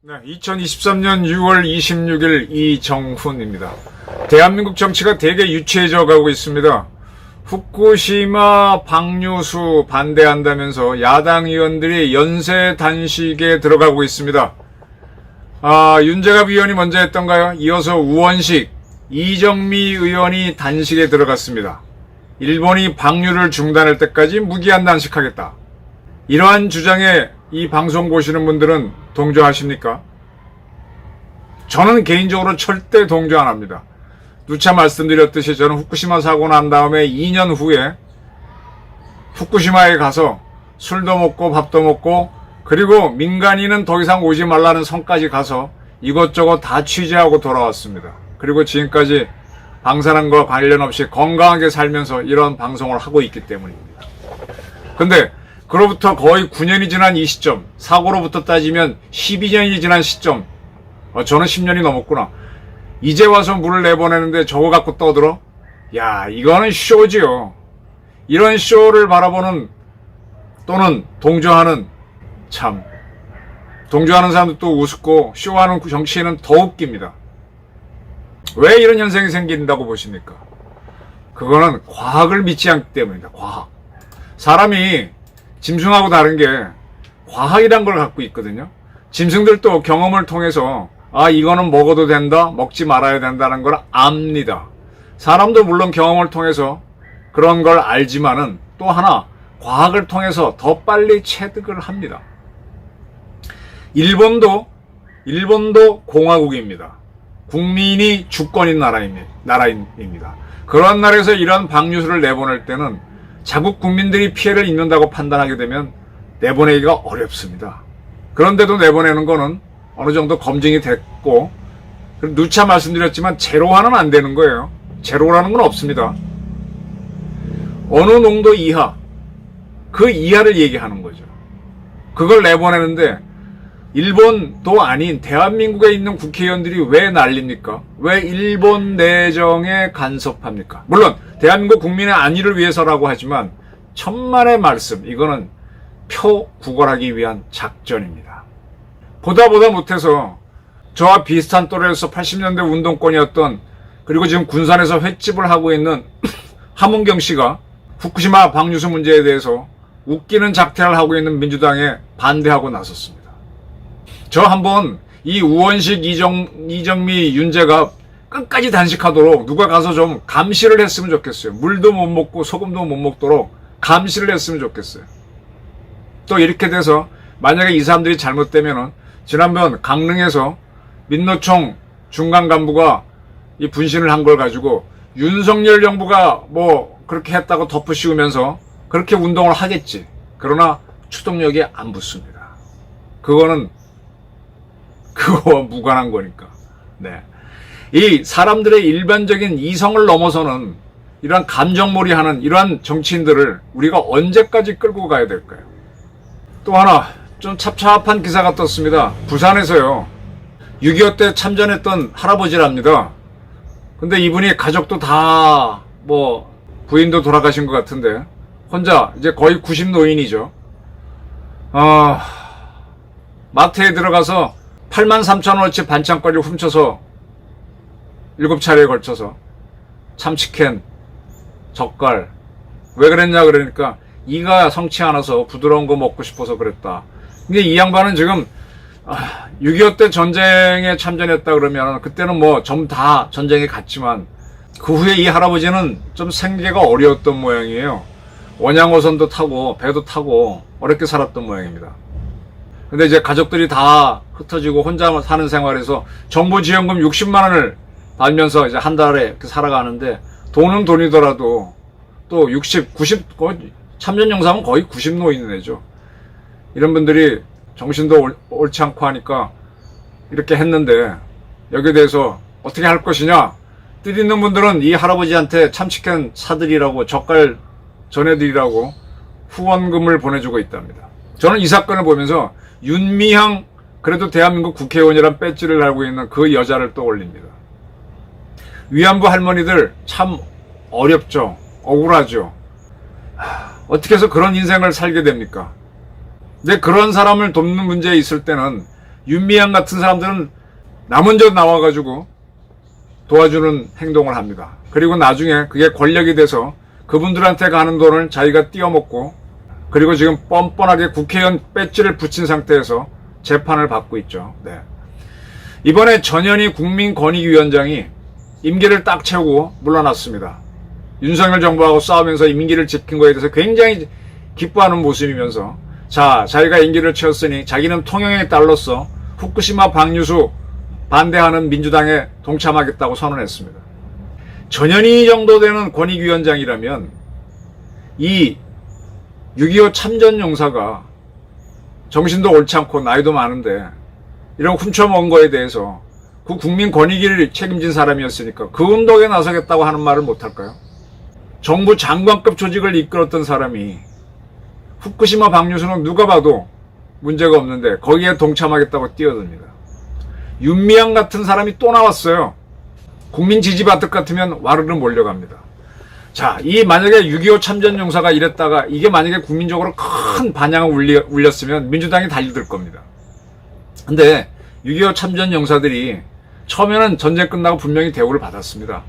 네, 2023년 6월 26일 이정훈입니다. 대한민국 정치가 되게 유치해져 가고 있습니다. 후쿠시마 방류수 반대한다면서 야당 의원들이 연쇄 단식에 들어가고 있습니다. 윤재갑 의원이 먼저 했던가요? 이어서 우원식, 이정미 의원이 단식에 들어갔습니다. 일본이 방류를 중단할 때까지 무기한 단식하겠다. 이러한 주장에 이 방송 보시는 분들은 동조하십니까? 저는 개인적으로 절대 동조 안 합니다. 누차 말씀드렸듯이 저는 후쿠시마 사고 난 다음에 2년 후에 후쿠시마에 가서 술도 먹고 밥도 먹고 그리고 민간인은 더 이상 오지 말라는 성까지 가서 이것저것 다 취재하고 돌아왔습니다. 그리고 지금까지 방사능과 관련 없이 건강하게 살면서 이런 방송을 하고 있기 때문입니다. 근데 그로부터 거의 9년이 지난 이 시점, 사고로부터 따지면 12년이 지난 시점, 저는 10년이 넘었구나. 이제 와서 물을 내보내는데 저거 갖고 떠들어? 야, 이거는 쇼지요. 이런 쇼를 바라보는 또는 동조하는, 참 동조하는 사람도 또 우습고 쇼하는 정치인은 더 웃깁니다. 왜 이런 현상이 생긴다고 보십니까? 그거는 과학을 믿지 않기 때문입니다. 과학. 사람이 짐승하고 다른 게 과학이란 걸 갖고 있거든요. 짐승들도 경험을 통해서 이거는 먹어도 된다, 먹지 말아야 된다는 걸 압니다. 사람도 물론 경험을 통해서 그런 걸 알지만은 또 하나 과학을 통해서 더 빨리 체득을 합니다. 일본도 공화국입니다. 국민이 주권인 나라입니다. 그런 나라에서 이런 방류수를 내보낼 때는 자국 국민들이 피해를 입는다고 판단하게 되면 내보내기가 어렵습니다. 그런데도 내보내는 거는 어느 정도 검증이 됐고, 누차 말씀드렸지만 제로화는 안 되는 거예요. 제로라는 건 없습니다. 어느 농도 이하, 그 이하를 얘기하는 거죠. 그걸 내보내는데 일본도 아닌 대한민국에 있는 국회의원들이 왜 난립니까? 왜 일본 내정에 간섭합니까? 물론 대한민국 국민의 안위를 위해서라고 하지만 천만의 말씀, 이거는 표 구걸하기 위한 작전입니다. 보다 못해서 저와 비슷한 또래로서 80년대 운동권이었던, 그리고 지금 군산에서 횟집을 하고 있는 함은경 씨가 후쿠시마 방류수 문제에 대해서 웃기는 작태를 하고 있는 민주당에 반대하고 나섰습니다. 저 한번 이 우원식, 이정미, 윤재갑 끝까지 단식하도록 누가 가서 좀 감시를 했으면 좋겠어요. 물도 못 먹고 소금도 못 먹도록 감시를 했으면 좋겠어요. 또 이렇게 돼서 만약에 이 사람들이 잘못되면은, 지난번 강릉에서 민노총 중간 간부가 이 분신을 한 걸 가지고 윤석열 정부가 뭐 그렇게 했다고 덮으씌우면서 그렇게 운동을 하겠지. 그러나 추동력이 안 붙습니다. 그거와 무관한 거니까. 네. 이 사람들의 일반적인 이성을 넘어서는 이러한 감정몰이하는 이러한 정치인들을 우리가 언제까지 끌고 가야 될까요? 또 하나 좀 찹찹한 기사가 떴습니다. 부산에서요. 6.25 때 참전했던 할아버지랍니다. 근데 이분이 가족도 다 부인도 돌아가신 것 같은데 혼자 이제 거의 90노인이죠. 마트에 들어가서 83,000원어치 반찬거리를 훔쳐서 7차례에 걸쳐서 참치캔, 젓갈. 왜 그랬냐 그러니까 이가 성치 않아서 부드러운 거 먹고 싶어서 그랬다. 근데 이 양반은 지금 6.25 때 전쟁에 참전했다 그러면 그때는 전부 다 전쟁에 갔지만 그 후에 이 할아버지는 좀 생계가 어려웠던 모양이에요. 원양어선도 타고 배도 타고 어렵게 살았던 모양입니다. 근데 이제 가족들이 다 흩어지고 혼자 사는 생활에서 정부 지원금 60만 원을 받으면서 이제 한 달에 이렇게 살아가는데 돈은 돈이더라도 또 60, 90, 거의 참전 영상은 거의 90노인은 애죠. 이런 분들이 정신도 옳지 않고 하니까 이렇게 했는데 여기에 대해서 어떻게 할 것이냐? 뜻 있는 분들은 이 할아버지한테 참치캔 사드리라고 젓갈 전해드리라고 후원금을 보내주고 있답니다. 저는 이 사건을 보면서 윤미향 그래도 대한민국 국회의원이란 배지를 달고 있는 그 여자를 떠올립니다. 위안부 할머니들 참 어렵죠. 억울하죠. 어떻게 해서 그런 인생을 살게 됩니까? 근데 그런 사람을 돕는 문제에 있을 때는 윤미향 같은 사람들은 나 먼저 나와가지고 도와주는 행동을 합니다. 그리고 나중에 그게 권력이 돼서 그분들한테 가는 돈을 자기가 띄어먹고, 그리고 지금 뻔뻔하게 국회의원 배지를 붙인 상태에서 재판을 받고 있죠. 네. 이번에 전현희 국민권익위원장이 임기를 딱 채우고 물러났습니다. 윤석열 정부하고 싸우면서 임기를 지킨 거에 대해서 굉장히 기뻐하는 모습이면서, 자, 자기가 임기를 채웠으니 자기는 통영의 딸로서 후쿠시마 방류수 반대하는 민주당에 동참하겠다고 선언했습니다. 전현희 정도 되는 권익위원장이라면 이 6.25 참전용사가 정신도 옳지 않고 나이도 많은데 이런 훔쳐먹은 거에 대해서 그 국민 권익위를 책임진 사람이었으니까 그 운동에 나서겠다고 하는 말을 못할까요? 정부 장관급 조직을 이끌었던 사람이 후쿠시마 방류수는 누가 봐도 문제가 없는데 거기에 동참하겠다고 뛰어듭니다. 윤미향 같은 사람이 또 나왔어요. 국민 지지받을 것 같으면 와르르 몰려갑니다. 자, 이 만약에 6.25 참전용사가 이랬다가 이게 만약에 국민적으로 큰 반향을 울렸으면 민주당이 달려들 겁니다. 근데 6.25 참전용사들이 처음에는 전쟁 끝나고 분명히 대우를 받았습니다.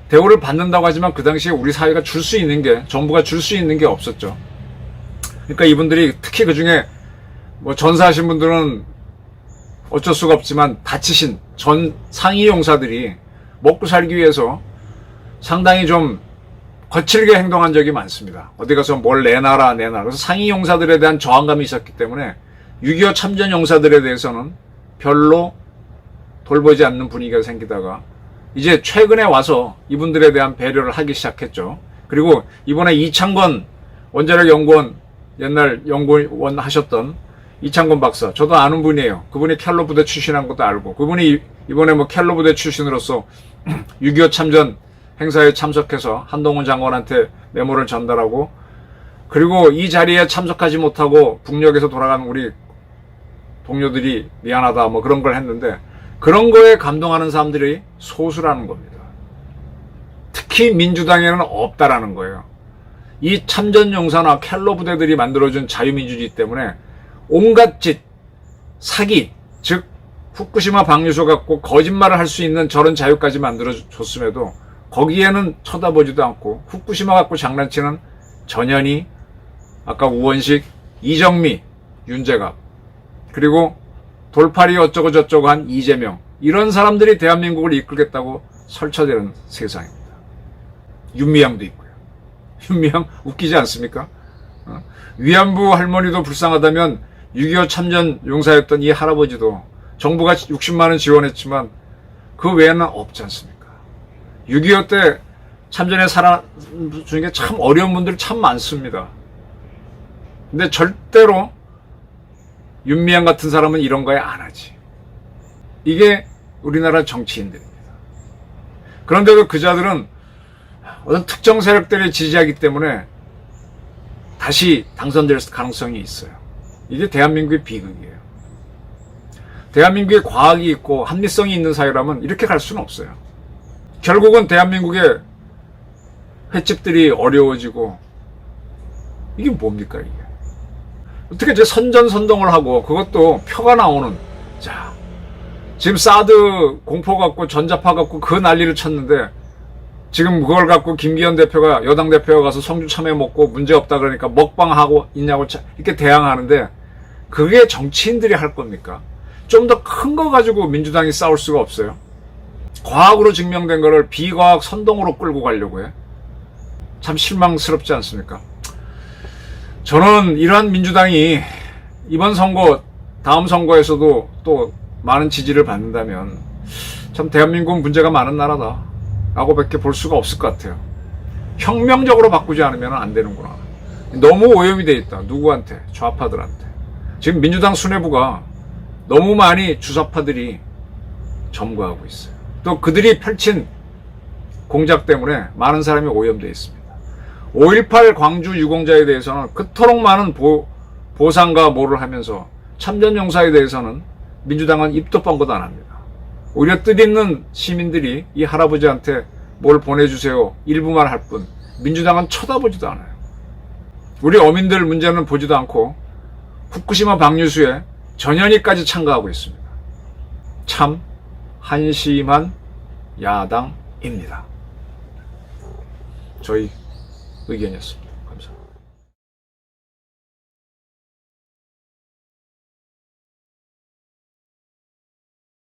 대우를 받는다고 하지만 그 당시에 우리 사회가 줄 수 있는 게, 정부가 줄 수 있는 게 없었죠. 그러니까 이분들이 특히 그 중에 뭐 전사하신 분들은 어쩔 수가 없지만 다치신 전 상위 용사들이 먹고 살기 위해서 상당히 좀 거칠게 행동한 적이 많습니다. 어디 가서 뭘 내놔라. 그래서 상위 용사들에 대한 저항감이 있었기 때문에 6.25 참전 용사들에 대해서는 별로 돌보지 않는 분위기가 생기다가 이제 최근에 와서 이분들에 대한 배려를 하기 시작했죠. 그리고 이번에 이창건 원자력 연구원, 옛날 연구원 하셨던 이창건 박사, 저도 아는 분이에요. 그분이 켈로 부대 출신한 것도 알고, 그분이 이번에 뭐 켈로 부대 출신으로서 6.25 참전 행사에 참석해서 한동훈 장관한테 메모를 전달하고, 그리고 이 자리에 참석하지 못하고 북녘에서 돌아간 우리 동료들이 미안하다 뭐 그런 걸 했는데, 그런 거에 감동하는 사람들이 소수라는 겁니다. 특히 민주당에는 없다라는 거예요. 이 참전용사나 켈로 부대들이 만들어준 자유민주주의 때문에 온갖 짓, 사기, 즉 후쿠시마 방류소 갖고 거짓말을 할 수 있는 저런 자유까지 만들어줬음에도 거기에는 쳐다보지도 않고 후쿠시마 갖고 장난치는 전현희, 아까 우원식, 이정미, 윤재갑, 그리고 돌팔이 어쩌고 저쩌고 한 이재명, 이런 사람들이 대한민국을 이끌겠다고 설쳐대는 세상입니다. 윤미향도 있고요. 윤미향 웃기지 않습니까? 위안부 할머니도 불쌍하다면 6.25 참전 용사였던 이 할아버지도 정부가 60만 원 지원했지만 그 외에는 없지 않습니까? 6.25 때 참전에 살아 중에 참 어려운 분들이 참 많습니다. 근데 절대로 윤미향 같은 사람은 이런 거에 안 하지. 이게 우리나라 정치인들입니다. 그런데도 그 자들은 어떤 특정 세력들을 지지하기 때문에 다시 당선될 가능성이 있어요. 이게 대한민국의 비극이에요. 대한민국에 과학이 있고 합리성이 있는 사회라면 이렇게 갈 수는 없어요. 결국은 대한민국의 횟집들이 어려워지고, 이게 뭡니까 이게? 어떻게 이제 선전선동을 하고 그것도 표가 나오는, 자, 지금 사드 공포 갖고 전자파 갖고 그 난리를 쳤는데 지금 그걸 갖고 김기현 대표가, 여당 대표가 가서 성주 참외 먹고 문제 없다 그러니까 먹방하고 있냐고 이렇게 대항하는데, 그게 정치인들이 할 겁니까? 좀 더 큰 거 가지고 민주당이 싸울 수가 없어요. 과학으로 증명된 거를 비과학 선동으로 끌고 가려고 해. 참 실망스럽지 않습니까? 저는 이러한 민주당이 이번 선거, 다음 선거에서도 또 많은 지지를 받는다면 참 대한민국은 문제가 많은 나라다 라고 밖에 볼 수가 없을 것 같아요. 혁명적으로 바꾸지 않으면 안 되는구나. 너무 오염이 돼 있다. 누구한테? 좌파들한테. 지금 민주당 수뇌부가 너무 많이 주사파들이 점거하고 있어요. 또 그들이 펼친 공작 때문에 많은 사람이 오염되어 있습니다. 5.18 광주 유공자에 대해서는 그토록 많은 보상과 뭐를 하면서 참전용사에 대해서는 민주당은 입도 뻥긋 안 합니다. 오히려 뜻있는 시민들이 이 할아버지한테 뭘 보내주세요 일부만 할 뿐 민주당은 쳐다보지도 않아요. 우리 어민들 문제는 보지도 않고 후쿠시마 방류수에 전현희까지 참가하고 있습니다. 참 한심한 야당입니다. 저희 의견이었습니다.